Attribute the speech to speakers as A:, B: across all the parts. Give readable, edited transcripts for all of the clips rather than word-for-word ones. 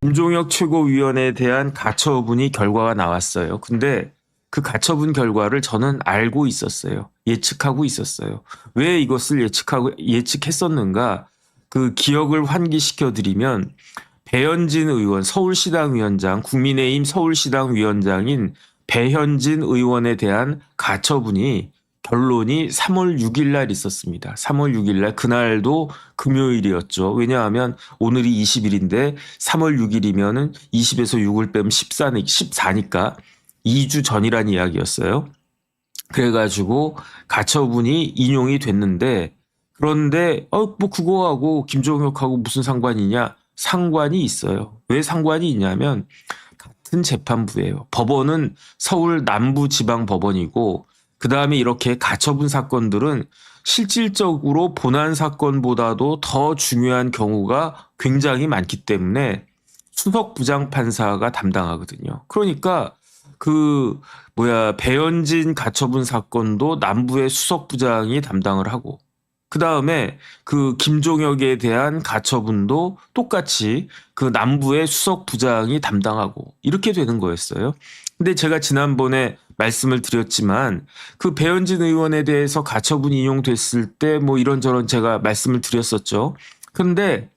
A: 김종혁 최고위원에 대한 가처분이 결과가 나왔어요. 근데 그 가처분 결과를 저는 알고 있었어요. 예측하고 있었어요. 왜 이것을 예측했었는가? 그 기억을 환기시켜 드리면 배현진 의원, 서울시당 위원장, 국민의힘 서울시당 위원장인 배현진 의원에 대한 가처분이 결론이 3월 6일 날 있었습니다. 3월 6일 날 그날도 금요일이었죠. 왜냐하면 오늘이 20일인데 3월 6일이면은 20에서 6을 빼면 14니까 2주 전이란 이야기였어요. 그래가지고 가처분이 인용이 됐는데 그런데 뭐 그거하고 김종혁하고 무슨 상관이냐? 상관이 있어요. 왜 상관이 있냐면 같은 재판부예요. 법원은 서울 남부지방법원이고 그다음에 이렇게 가처분 사건들은 실질적으로 본안 사건보다도 더 중요한 경우가 굉장히 많기 때문에 수석 부장판사가 담당하거든요. 그러니까 배현진 가처분 사건도 남부의 수석 부장이 담당을 하고 그다음에 그 김종혁에 대한 가처분도 똑같이 그 남부의 수석 부장이 담당하고 이렇게 되는 거였어요. 근데 제가 지난번에 말씀을 드렸지만 그 배현진 의원에 대해서 가처분 인용됐을 때 뭐 이런저런 제가 말씀을 드렸었죠. 근데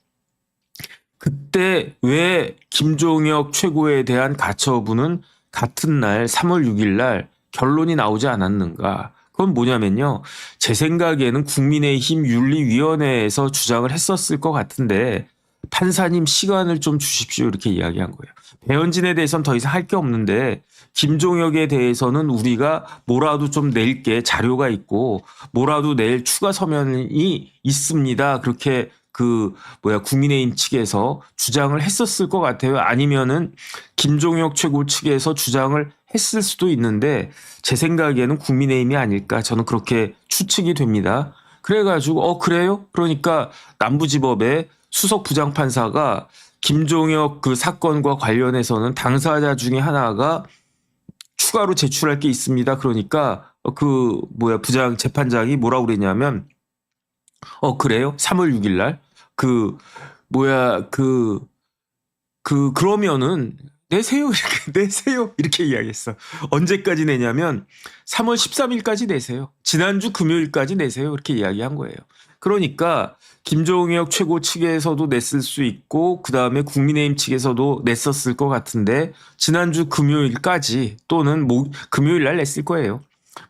A: 그때 왜 김종혁 최고에 대한 가처분은 같은 날 3월 6일 날 결론이 나오지 않았는가? 그건 뭐냐면요. 제 생각에는 국민의힘 윤리위원회에서 주장을 했었을 것 같은데 판사님 시간을 좀 주십시오 이렇게 이야기한 거예요. 배현진에 대해서는 더 이상 할 게 없는데 김종혁에 대해서는 우리가 뭐라도 좀 낼게 자료가 있고 뭐라도 낼 추가 서면이 있습니다. 그렇게 국민의힘 측에서 주장을 했었을 것 같아요. 아니면은 김종혁 최고 측에서 주장을 했을 수도 있는데 제 생각에는 국민의힘이 아닐까 저는 그렇게 추측이 됩니다. 그래가지고 그래요? 그러니까 남부지법의 수석 부장판사가 김종혁 그 사건과 관련해서는 당사자 중에 하나가 추가로 제출할 게 있습니다. 그러니까 부장 재판장이 뭐라고 그랬냐면 그래요? 3월 6일 날 그러면은 내세요 이렇게 내세요 이렇게 이야기했어. 언제까지 내냐면 3월 13일까지 내세요. 지난주 금요일까지 내세요 이렇게 이야기한 거예요. 그러니까 김종혁 최고 측에서도 냈을 수 있고 그다음에 국민의힘 측에서도 냈었을 것 같은데 지난주 금요일까지 또는 금요일 날 냈을 거예요.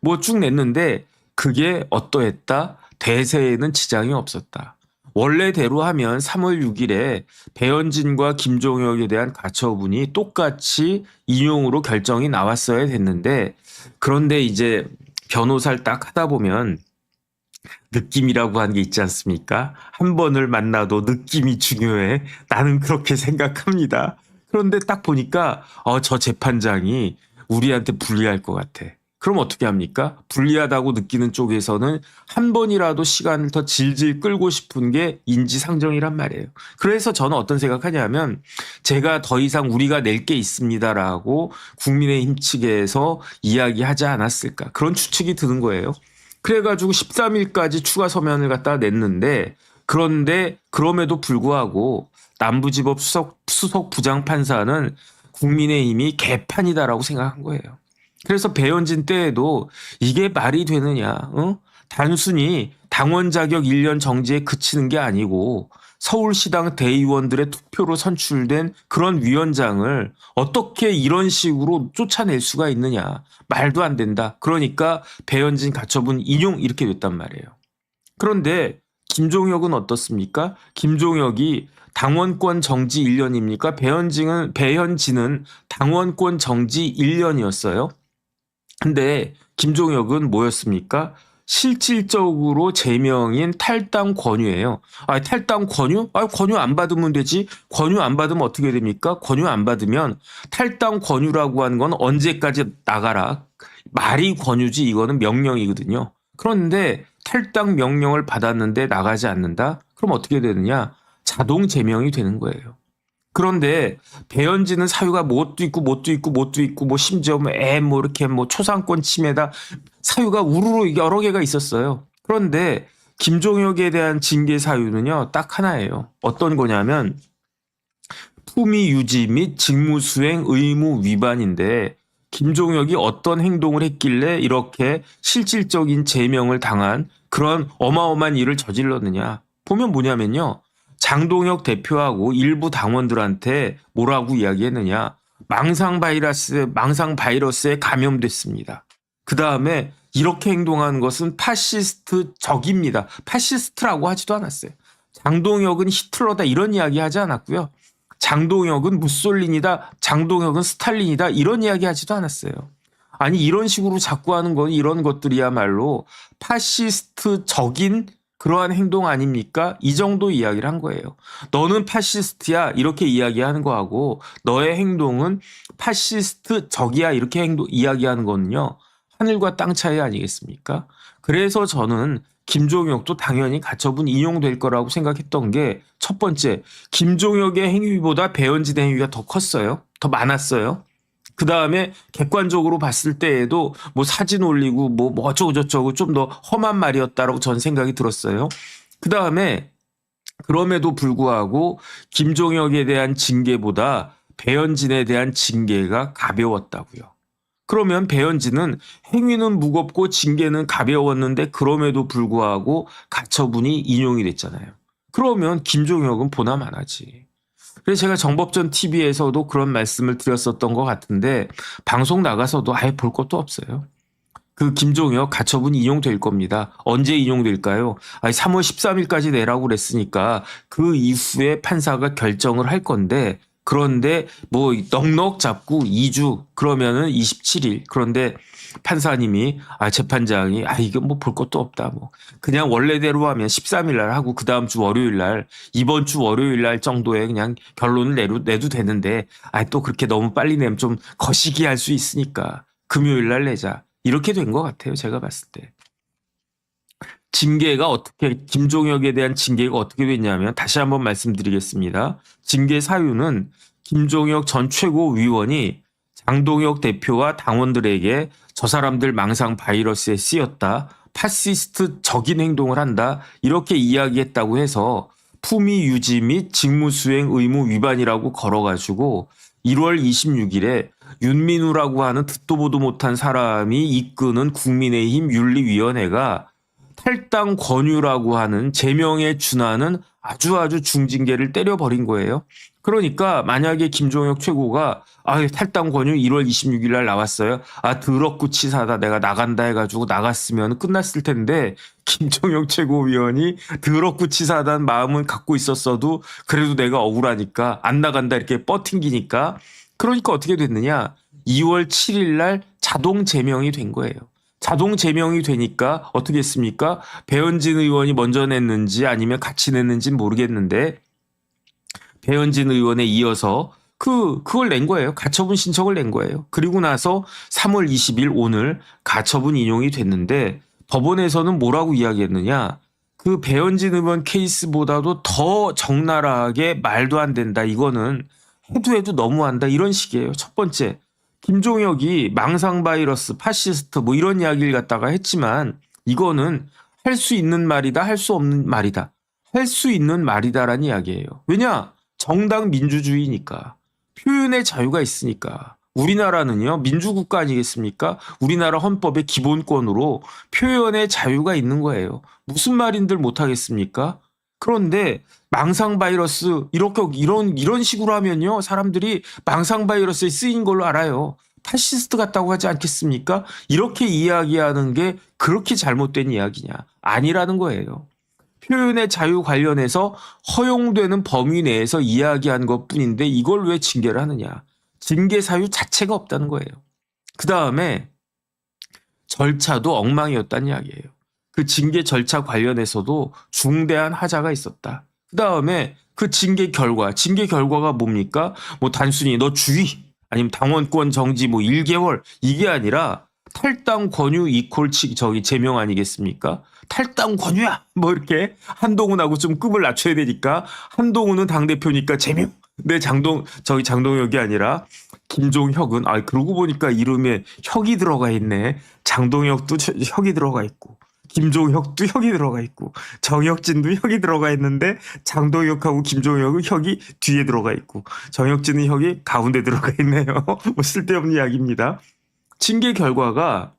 A: 뭐 쭉 냈는데 그게 어떠했다? 대세에는 지장이 없었다. 원래대로 하면 3월 6일에 배현진과 김종혁에 대한 가처분이 똑같이 인용으로 결정이 나왔어야 됐는데 그런데 이제 변호사를 딱 하다 보면 느낌이라고 하는 게 있지 않습니까? 한 번을 만나도 느낌이 중요해. 나는 그렇게 생각합니다. 그런데 딱 보니까 저 재판장이 우리한테 불리할 것 같아. 그럼 어떻게 합니까? 불리하다고 느끼는 쪽에서는 한 번이라도 시간을 더 질질 끌고 싶은 게 인지상정이란 말이에요. 그래서 저는 어떤 생각하냐면 제가 더 이상 우리가 낼 게 있습니다라고 국민의힘 측에서 이야기하지 않았을까. 그런 추측이 드는 거예요. 그래가지고 13일까지 추가 서면을 갖다 냈는데 그런데 그럼에도 불구하고 남부지법 수석 부장판사는 국민의힘이 개판이다라고 생각한 거예요. 그래서 배현진 때에도 이게 말이 되느냐. 단순히 당원 자격 1년 정지에 그치는 게 아니고 서울시당 대의원들의 투표로 선출된 그런 위원장을 어떻게 이런 식으로 쫓아낼 수가 있느냐. 말도 안 된다. 그러니까 배현진 가처분 인용 이렇게 됐단 말이에요. 그런데 김종혁은 어떻습니까? 김종혁이 당원권 정지 1년입니까? 배현진은 당원권 정지 1년이었어요. 근데 김종혁은 뭐였습니까? 실질적으로 제명인 탈당 권유예요. 탈당 권유? 권유 안 받으면 되지. 권유 안 받으면 어떻게 됩니까? 권유 안 받으면 탈당 권유라고 하는 건 언제까지 나가라. 말이 권유지 이거는 명령이거든요. 그런데 탈당 명령을 받았는데 나가지 않는다? 그럼 어떻게 되느냐? 자동 제명이 되는 거예요. 그런데 배현진은 사유가 뭣도 있고 뭐 심지어 이렇게 초상권 침해다 사유가 우르르 여러 개가 있었어요. 그런데 김종혁에 대한 징계 사유는요 딱 하나예요. 어떤 거냐면 품위 유지 및 직무 수행 의무 위반인데 김종혁이 어떤 행동을 했길래 이렇게 실질적인 제명을 당한 그런 어마어마한 일을 저질렀느냐. 보면 뭐냐면요. 장동혁 대표하고 일부 당원들한테 뭐라고 이야기했느냐. 망상 바이러스에 감염됐습니다. 그 다음에 이렇게 행동한 것은 파시스트 적입니다. 파시스트라고 하지도 않았어요. 장동혁은 히틀러다 이런 이야기 하지 않았고요. 장동혁은 무솔린이다. 장동혁은 스탈린이다. 이런 이야기 하지도 않았어요. 아니 이런 식으로 자꾸 하는 건 이런 것들이야말로 파시스트적인 그러한 행동 아닙니까? 이 정도 이야기를 한 거예요. 너는 파시스트야 이렇게 이야기하는 거하고 너의 행동은 파시스트적이야 이렇게 이야기하는 거는요. 하늘과 땅 차이 아니겠습니까? 그래서 저는 김종혁도 당연히 가처분 인용될 거라고 생각했던 게 첫 번째, 김종혁의 행위보다 배현진의 행위가 더 컸어요. 더 많았어요. 그 다음에 객관적으로 봤을 때에도 뭐 사진 올리고 뭐 어쩌고 저쩌고 좀 더 험한 말이었다라고 전 생각이 들었어요. 그 다음에 그럼에도 불구하고 김종혁에 대한 징계보다 배현진에 대한 징계가 가벼웠다고요. 그러면 배현진은 행위는 무겁고 징계는 가벼웠는데 그럼에도 불구하고 가처분이 인용이 됐잖아요. 그러면 김종혁은 보나마나지. 그래서 제가 정법전 TV에서도 그런 말씀을 드렸었던 것 같은데 방송 나가서도 아예 볼 것도 없어요. 그 김종혁 가처분 인용될 겁니다. 언제 인용될까요? 3월 13일까지 내라고 그랬으니까 그 이후에 판사가 결정을 할 건데 그런데 뭐 넉넉 잡고 2주 그러면은 27일. 그런데 판사님이 재판장이 이건 뭐 볼 것도 없다. 뭐 그냥 원래대로 하면 13일 날 하고 그다음 주 월요일 날 이번 주 월요일 날 정도에 그냥 결론을 내도 되는데 또 그렇게 너무 빨리 내면 좀 거시기 할 수 있으니까 금요일 날 내자. 이렇게 된 것 같아요. 제가 봤을 때. 징계가 김종혁에 대한 징계가 어떻게 됐냐면 다시 한번 말씀드리겠습니다. 징계 사유는 김종혁 전 최고위원이 장동혁 대표와 당원들에게 저 사람들 망상 바이러스에 쓰였다. 파시스트적인 행동을 한다. 이렇게 이야기했다고 해서 품위 유지 및 직무 수행 의무 위반이라고 걸어가지고 1월 26일에 윤민우라고 하는 듣도 보도 못한 사람이 이끄는 국민의힘 윤리위원회가 탈당 권유라고 하는 제명에 준하는 아주 중징계를 때려버린 거예요. 그러니까 만약에 김종혁 최고가 탈당 권유 1월 26일 날 나왔어요. 더럽고 치사하다 내가 나간다 해가지고 나갔으면 끝났을 텐데 김종혁 최고위원이 더럽고 치사하다는 마음은 갖고 있었어도 그래도 내가 억울하니까 안 나간다 이렇게 뻗팅기니까 그러니까 어떻게 됐느냐. 2월 7일 날 자동 제명이 된 거예요. 자동 제명이 되니까 어떻게 했습니까? 배현진 의원이 먼저 냈는지 아니면 같이 냈는지는 모르겠는데 배현진 의원에 이어서 그걸 낸 거예요. 가처분 신청을 낸 거예요. 그리고 나서 3월 20일 오늘 가처분 인용이 됐는데 법원에서는 뭐라고 이야기했느냐. 그 배현진 의원 케이스보다도 더 적나라하게 말도 안 된다. 이거는 해도 너무한다. 이런 식이에요. 첫 번째. 김종혁이 망상 바이러스, 파시스트 뭐 이런 이야기를 갖다가 했지만 이거는 할 수 있는 말이다, 할 수 없는 말이다. 할 수 있는 말이다라는 이야기예요. 왜냐? 정당 민주주의니까. 표현의 자유가 있으니까. 우리나라는요, 민주국가 아니겠습니까? 우리나라 헌법의 기본권으로 표현의 자유가 있는 거예요. 무슨 말인들 못하겠습니까? 그런데 망상 바이러스 이런 식으로 하면요 사람들이 망상 바이러스에 쓰인 걸로 알아요. 파시스트 같다고 하지 않겠습니까? 이렇게 이야기하는 게 그렇게 잘못된 이야기냐? 아니라는 거예요. 표현의 자유 관련해서 허용되는 범위 내에서 이야기한 것뿐인데 이걸 왜 징계를 하느냐? 징계 사유 자체가 없다는 거예요. 그 다음에 절차도 엉망이었다는 이야기예요. 그 징계 절차 관련해서도 중대한 하자가 있었다. 그 다음에 그 징계 결과가 뭡니까? 뭐 단순히 너 주의 아니면 당원권 정지 뭐 1개월 이게 아니라 탈당 권유 이퀄 제명 아니겠습니까? 탈당 권유야 뭐 이렇게 한동훈하고 좀 급을 낮춰야 되니까 한동훈은 당대표니까 제명. 내 장동혁이 아니라 김종혁은 그러고 보니까 이름에 혁이 들어가 있네. 장동혁도 혁이 들어가 있고 김종혁도 혁이 들어가 있고 정혁진도 혁이 들어가 있는데 장동혁하고 김종혁은 혁이 뒤에 들어가 있고 정혁진은 혁이 가운데 들어가 있네요. 뭐 쓸데없는 이야기입니다. 징계 결과가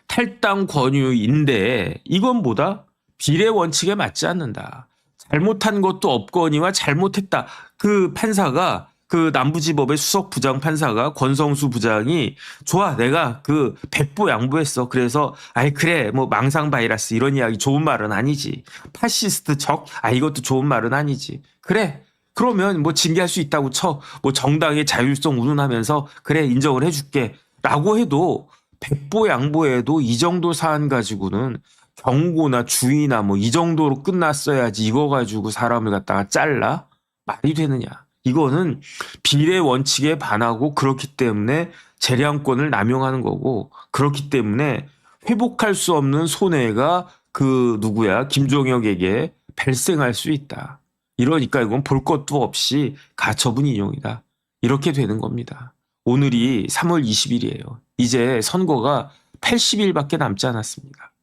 A: 탈당 권유인데 이건 뭐다? 비례 원칙에 맞지 않는다. 잘못한 것도 없거니와 잘못했다. 그 판사가 그 남부지법의 수석 부장 판사가 권성수 부장이 좋아 내가 그 백보 양보했어. 그래서 아이 그래 뭐 망상 바이러스 이런 이야기 좋은 말은 아니지. 파시스트 적 이것도 좋은 말은 아니지. 그래 그러면 뭐 징계할 수 있다고 쳐. 뭐 정당의 자율성 운운하면서 그래 인정을 해줄게. 라고 해도 백보 양보해도 이 정도 사안 가지고는 경고나 주의나 뭐 이 정도로 끝났어야지 이거 가지고 사람을 갖다가 잘라? 말이 되느냐. 이거는 비례 원칙에 반하고 그렇기 때문에 재량권을 남용하는 거고 그렇기 때문에 회복할 수 없는 손해가 그 누구야 김종혁에게 발생할 수 있다. 이러니까 이건 볼 것도 없이 가처분 인용이다. 이렇게 되는 겁니다. 오늘이 3월 20일이에요. 이제 선거가 80일밖에 남지 않았습니다.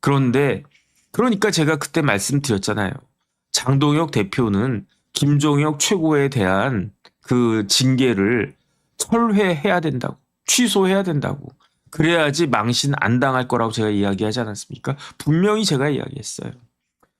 A: 그런데 그러니까 제가 그때 말씀드렸잖아요. 장동혁 대표는 김종혁 최고에 대한 그 징계를 철회해야 된다고, 취소해야 된다고. 그래야지 망신 안 당할 거라고 제가 이야기하지 않았습니까? 분명히 제가 이야기했어요.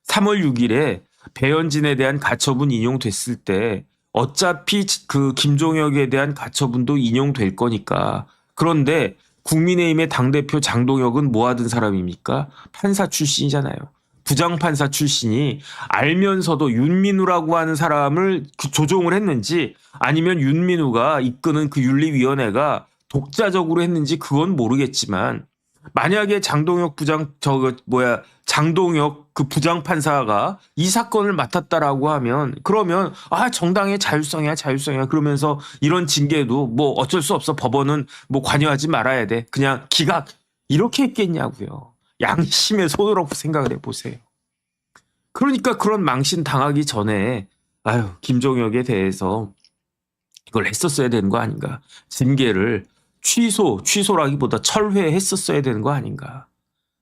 A: 3월 6일에 배현진에 대한 가처분 인용됐을 때 어차피 그 김종혁에 대한 가처분도 인용될 거니까. 그런데 국민의힘의 당대표 장동혁은 뭐 하던 사람입니까? 판사 출신이잖아요. 부장판사 출신이 알면서도 윤민우라고 하는 사람을 조종을 했는지 아니면 윤민우가 이끄는 그 윤리위원회가 독자적으로 했는지 그건 모르겠지만 만약에 장동혁 장동혁 그 부장판사가 이 사건을 맡았다라고 하면 그러면 정당의 자율성이야 그러면서 이런 징계도 뭐 어쩔 수 없어 법원은 뭐 관여하지 말아야 돼 그냥 기각 이렇게 했겠냐고요. 양심의 손으로 생각을 해보세요. 그러니까 그런 망신 당하기 전에 김종혁에 대해서 이걸 했었어야 되는 거 아닌가. 징계를 취소라기보다 철회했었어야 되는 거 아닌가.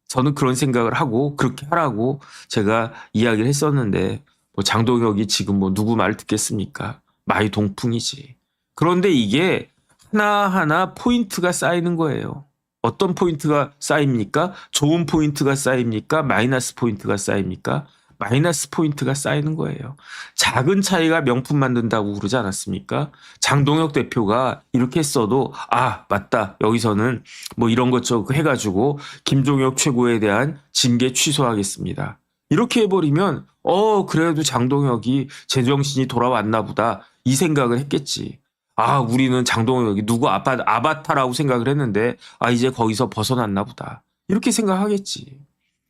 A: 저는 그런 생각을 하고 그렇게 하라고 제가 이야기를 했었는데 뭐 장동혁이 지금 뭐 누구 말 듣겠습니까? 마이 동풍이지. 그런데 이게 하나하나 포인트가 쌓이는 거예요. 어떤 포인트가 쌓입니까? 좋은 포인트가 쌓입니까? 마이너스 포인트가 쌓입니까? 마이너스 포인트가 쌓이는 거예요. 작은 차이가 명품 만든다고 그러지 않았습니까? 장동혁 대표가 이렇게 했어도 맞다. 여기서는 뭐 이런 것저것 해가지고 김종혁 최고에 대한 징계 취소하겠습니다. 이렇게 해버리면 그래도 장동혁이 제정신이 돌아왔나 보다 이 생각을 했겠지. 우리는 장동혁이 누구 아바타라고 생각을 했는데 이제 거기서 벗어났나 보다. 이렇게 생각하겠지.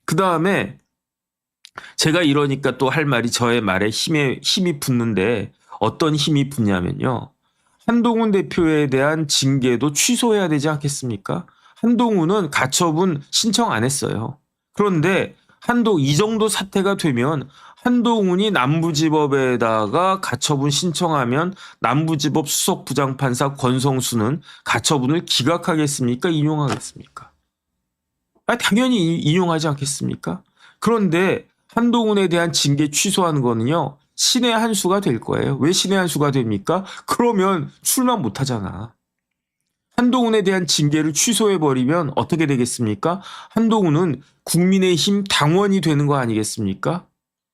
A: 그 다음에 제가 이러니까 또 할 말이 저의 말에 힘이 붙는데 어떤 힘이 붙냐면요. 한동훈 대표에 대한 징계도 취소해야 되지 않겠습니까? 한동훈은 가처분 신청 안 했어요. 그런데 이 정도 사태가 되면 한동훈이 남부지법에다가 가처분 신청하면 남부지법 수석 부장판사 권성수는 가처분을 기각하겠습니까? 인용하겠습니까? 당연히 인용하지 않겠습니까? 그런데 한동훈에 대한 징계 취소하는 거는요. 신의 한 수가 될 거예요. 왜 신의 한 수가 됩니까? 그러면 출마 못 하잖아. 한동훈에 대한 징계를 취소해버리면 어떻게 되겠습니까? 한동훈은 국민의힘 당원이 되는 거 아니겠습니까?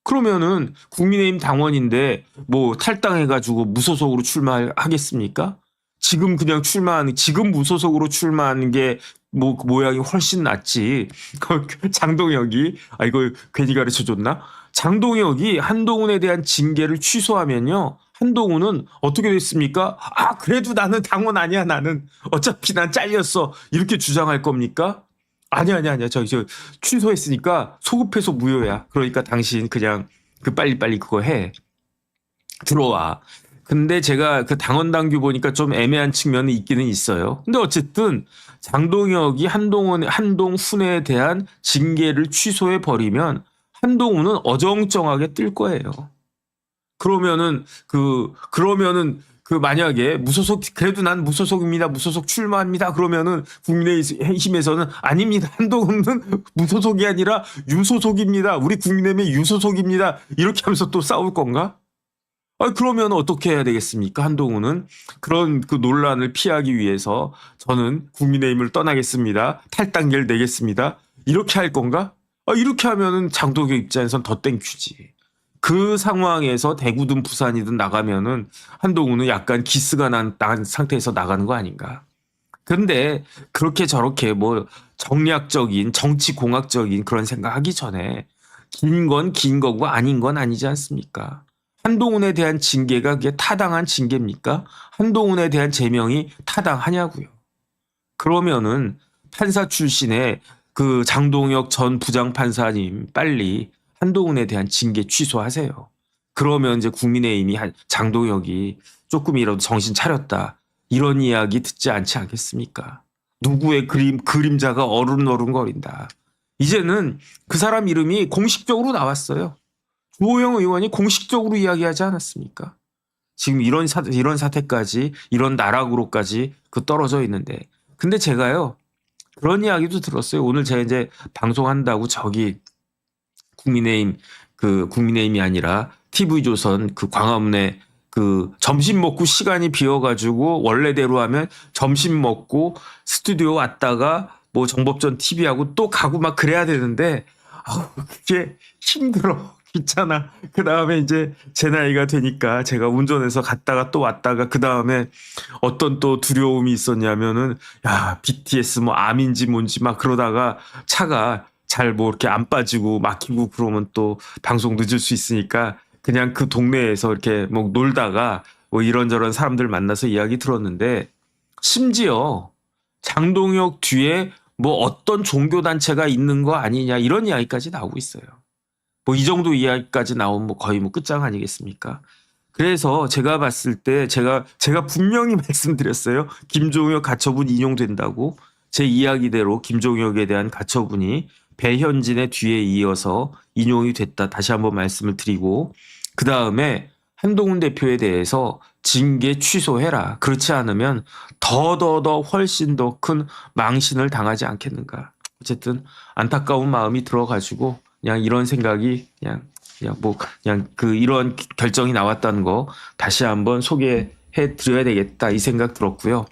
A: 그러면은 국민의힘 당원인데 뭐 탈당해가지고 무소속으로 출마하겠습니까? 지금 지금 무소속으로 출마하는 게 뭐 모양이 훨씬 낫지. 장동혁이 이거 괜히 가르쳐줬나? 장동혁이 한동훈에 대한 징계를 취소하면요. 한동훈은 어떻게 됐습니까? 그래도 나는 당원 아니야 나는. 어차피 난 잘렸어. 이렇게 주장할 겁니까? 아니야. 저 취소했으니까 소급해서 무효야. 그러니까 당신 그냥 빨리빨리 그거 해. 들어와. 근데 제가 그 당원 당규 보니까 좀 애매한 측면이 있기는 있어요. 근데 어쨌든 장동혁이 한동훈에 대한 징계를 취소해 버리면 한동훈은 어정쩡하게 뜰 거예요. 그러면은 그 만약에 무소속 그래도 난 무소속입니다. 무소속 출마합니다. 그러면은 국민의힘에서는 아닙니다. 한동훈은 무소속이 아니라 유소속입니다. 우리 국민의힘의 유소속입니다. 이렇게 하면서 또 싸울 건가? 그러면 어떻게 해야 되겠습니까? 한동훈은 그런 그 논란을 피하기 위해서 저는 국민의힘을 떠나겠습니다. 탈당계를 내겠습니다. 이렇게 할 건가? 이렇게 하면은 장동혁 입장에선 더 땡큐지. 그 상황에서 대구든 부산이든 나가면은 한동훈은 약간 기스가 난 상태에서 나가는 거 아닌가. 그런데 그렇게 저렇게 뭐 정략적인 정치공학적인 그런 생각하기 전에 긴 건 긴 거고 아닌 건 아니지 않습니까? 한동훈에 대한 징계가 그게 타당한 징계입니까? 한동훈에 대한 제명이 타당하냐고요. 그러면은 판사 출신의 그 장동혁 전 부장판사님 빨리 한동훈에 대한 징계 취소하세요. 그러면 이제 국민의힘이 장동혁이 조금이라도 정신 차렸다. 이런 이야기 듣지 않지 않겠습니까? 누구의 그림자가 어른어른거린다. 이제는 그 사람 이름이 공식적으로 나왔어요. 주호영 의원이 공식적으로 이야기하지 않았습니까? 지금 이런 사태까지 이런 나락으로까지 떨어져 있는데. 근데 제가요. 그런 이야기도 들었어요. 오늘 제가 이제 방송한다고 국민의힘이 아니라 TV조선 광화문에 점심 먹고 시간이 비어가지고 원래대로 하면 점심 먹고 스튜디오 왔다가 뭐 정법전 TV하고 또 가고 막 그래야 되는데 그게 힘들어. 귀찮아. 그 다음에 이제 제 나이가 되니까 제가 운전해서 갔다가 또 왔다가 그 다음에 어떤 또 두려움이 있었냐면은 BTS 뭐 암인지 뭔지 막 그러다가 차가 잘 뭐 이렇게 안 빠지고 막히고 그러면 또 방송 늦을 수 있으니까 그냥 그 동네에서 이렇게 뭐 놀다가 뭐 이런저런 사람들 만나서 이야기 들었는데 심지어 장동혁 뒤에 뭐 어떤 종교단체가 있는 거 아니냐 이런 이야기까지 나오고 있어요. 뭐 이 정도 이야기까지 나오면 뭐 거의 뭐 끝장 아니겠습니까? 그래서 제가 봤을 때 제가 분명히 말씀드렸어요. 김종혁 가처분 인용된다고. 제 이야기대로 김종혁에 대한 가처분이 배현진의 뒤에 이어서 인용이 됐다. 다시 한번 말씀을 드리고 그다음에 한동훈 대표에 대해서 징계 취소해라. 그렇지 않으면 더 훨씬 더 큰 망신을 당하지 않겠는가. 어쨌든 안타까운 마음이 들어가지고 그냥 이런 생각이 이런 결정이 나왔다는 거 다시 한번 소개해 드려야 되겠다 이 생각 들었고요.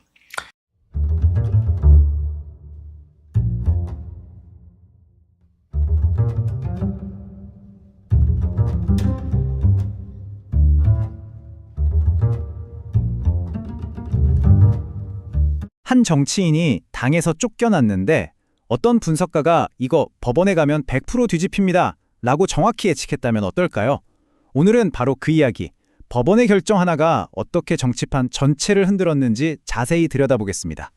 B: 한 정치인이 당에서 쫓겨났는데 어떤 분석가가 이거 법원에 가면 100% 뒤집힙니다 라고 정확히 예측했다면 어떨까요? 오늘은 바로 그 이야기, 법원의 결정 하나가 어떻게 정치판 전체를 흔들었는지 자세히 들여다보겠습니다.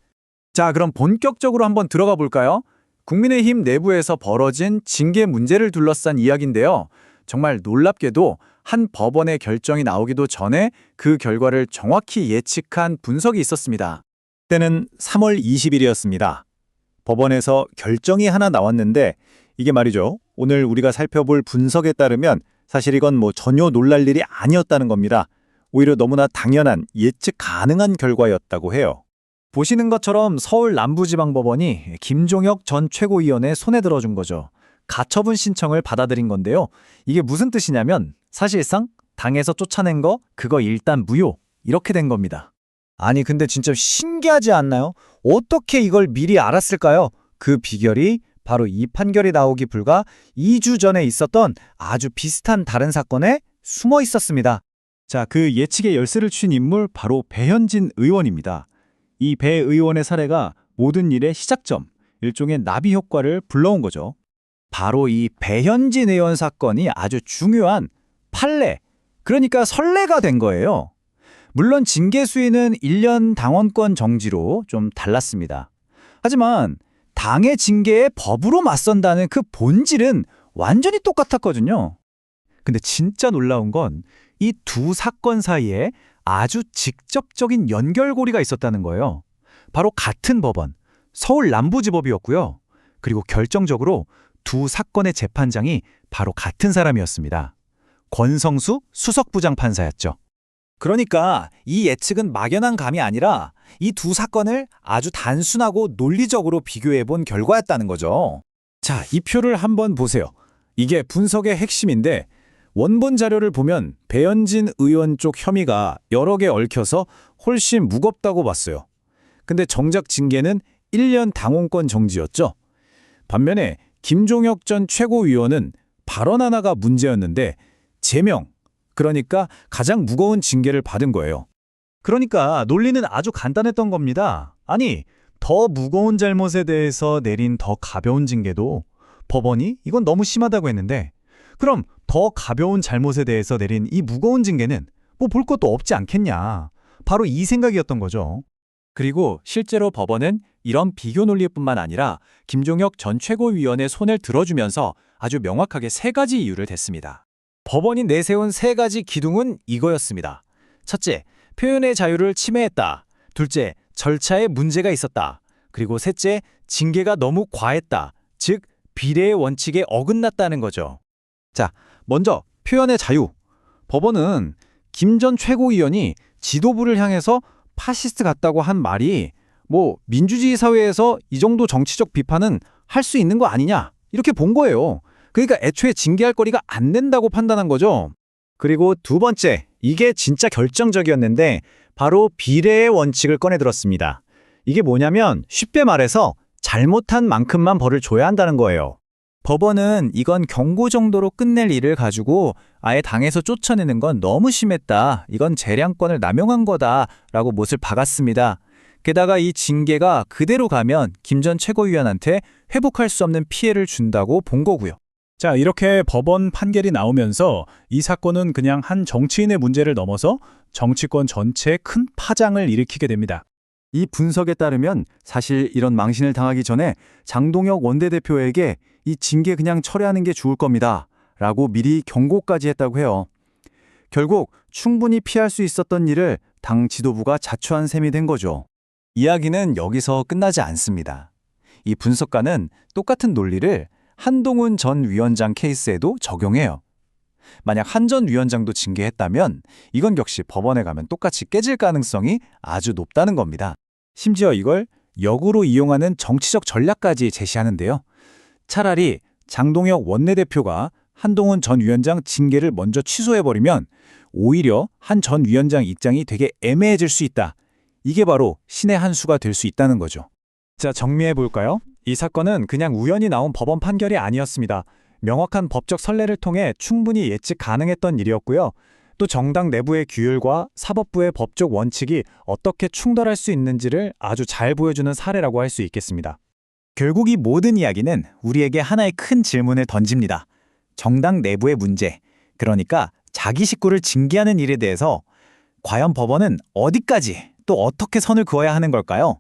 B: 자, 그럼 본격적으로 한번 들어가 볼까요? 국민의힘 내부에서 벌어진 징계 문제를 둘러싼 이야기인데요. 정말 놀랍게도 한 법원의 결정이 나오기도 전에 그 결과를 정확히 예측한 분석이 있었습니다. 때는 3월 20일이었습니다. 법원에서 결정이 하나 나왔는데 이게 말이죠. 오늘 우리가 살펴볼 분석에 따르면 사실 이건 뭐 전혀 놀랄 일이 아니었다는 겁니다. 오히려 너무나 당연한 예측 가능한 결과였다고 해요. 보시는 것처럼 서울 남부지방법원이 김종혁 전 최고위원의 손에 들어준 거죠. 가처분 신청을 받아들인 건데요. 이게 무슨 뜻이냐면 사실상 당에서 쫓아낸 거 그거 일단 무효 이렇게 된 겁니다. 아니 근데 진짜 신기하지 않나요? 어떻게 이걸 미리 알았을까요? 그 비결이 바로 이 판결이 나오기 불과 2주 전에 있었던 아주 비슷한 다른 사건에 숨어 있었습니다. 자, 그 예측의 열쇠를 쥘 인물 바로 배현진 의원입니다. 이 배 의원의 사례가 모든 일의 시작점, 일종의 나비 효과를 불러온 거죠. 바로 이 배현진 의원 사건이 아주 중요한 판례, 그러니까 선례가 된 거예요. 물론 징계 수위는 1년 당원권 정지로 좀 달랐습니다. 하지만 당의 징계에 법으로 맞선다는 그 본질은 완전히 똑같았거든요. 근데 진짜 놀라운 건 이 두 사건 사이에 아주 직접적인 연결고리가 있었다는 거예요. 바로 같은 법원, 서울 남부지법이었고요. 그리고 결정적으로 두 사건의 재판장이 바로 같은 사람이었습니다. 권성수 수석부장판사였죠. 그러니까 이 예측은 막연한 감이 아니라 이 두 사건을 아주 단순하고 논리적으로 비교해 본 결과였다는 거죠. 자, 이 표를 한번 보세요. 이게 분석의 핵심인데 원본 자료를 보면 배현진 의원 쪽 혐의가 여러 개 얽혀서 훨씬 무겁다고 봤어요. 근데 정작 징계는 1년 당원권 정지였죠. 반면에 김종혁 전 최고위원은 발언 하나가 문제였는데 제명, 그러니까 가장 무거운 징계를 받은 거예요. 그러니까 논리는 아주 간단했던 겁니다. 아니, 더 무거운 잘못에 대해서 내린 더 가벼운 징계도 법원이 이건 너무 심하다고 했는데 그럼 더 가벼운 잘못에 대해서 내린 이 무거운 징계는 뭐 볼 것도 없지 않겠냐. 바로 이 생각이었던 거죠. 그리고 실제로 법원은 이런 비교 논리뿐만 아니라 김종혁 전 최고위원의 손을 들어주면서 아주 명확하게 세 가지 이유를 댔습니다. 법원이 내세운 세 가지 기둥은 이거였습니다. 첫째, 표현의 자유를 침해했다. 둘째, 절차에 문제가 있었다. 그리고 셋째, 징계가 너무 과했다. 즉, 비례의 원칙에 어긋났다는 거죠. 자, 먼저 표현의 자유. 법원은 김 전 최고위원이 지도부를 향해서 파시스트 같다고 한 말이 뭐 민주주의 사회에서 이 정도 정치적 비판은 할 수 있는 거 아니냐 이렇게 본 거예요. 그러니까 애초에 징계할 거리가 안 된다고 판단한 거죠. 그리고 두 번째, 이게 진짜 결정적이었는데 바로 비례의 원칙을 꺼내들었습니다. 이게 뭐냐면 쉽게 말해서 잘못한 만큼만 벌을 줘야 한다는 거예요. 법원은 이건 경고 정도로 끝낼 일을 가지고 아예 당에서 쫓아내는 건 너무 심했다. 이건 재량권을 남용한 거다라고 못을 박았습니다. 게다가 이 징계가 그대로 가면 김 전 최고위원한테 회복할 수 없는 피해를 준다고 본 거고요.
C: 자, 이렇게 법원 판결이 나오면서 이 사건은 그냥 한 정치인의 문제를 넘어서 정치권 전체에 큰 파장을 일으키게 됩니다.
B: 이 분석에 따르면 사실 이런 망신을 당하기 전에 장동혁 원내대표에게 이 징계 그냥 철회하는 게 좋을 겁니다. 라고 미리 경고까지 했다고 해요. 결국 충분히 피할 수 있었던 일을 당 지도부가 자초한 셈이 된 거죠. 이야기는 여기서 끝나지 않습니다. 이 분석가는 똑같은 논리를 한동훈 전 위원장 케이스에도 적용해요. 만약 한 전 위원장도 징계했다면 이건 역시 법원에 가면 똑같이 깨질 가능성이 아주 높다는 겁니다. 심지어 이걸 역으로 이용하는 정치적 전략까지 제시하는데요. 차라리 장동혁 원내대표가 한동훈 전 위원장 징계를 먼저 취소해버리면 오히려 한 전 위원장 입장이 되게 애매해질 수 있다. 이게 바로 신의 한 수가 될 수 있다는 거죠. 자, 정리해볼까요? 이 사건은 그냥 우연히 나온 법원 판결이 아니었습니다. 명확한 법적 선례를 통해 충분히 예측 가능했던 일이었고요. 또 정당 내부의 규율과 사법부의 법적 원칙이 어떻게 충돌할 수 있는지를 아주 잘 보여주는 사례라고 할 수 있겠습니다. 결국 이 모든 이야기는 우리에게 하나의 큰 질문을 던집니다. 정당 내부의 문제, 그러니까 자기 식구를 징계하는 일에 대해서 과연 법원은 어디까지 또 어떻게 선을 그어야 하는 걸까요?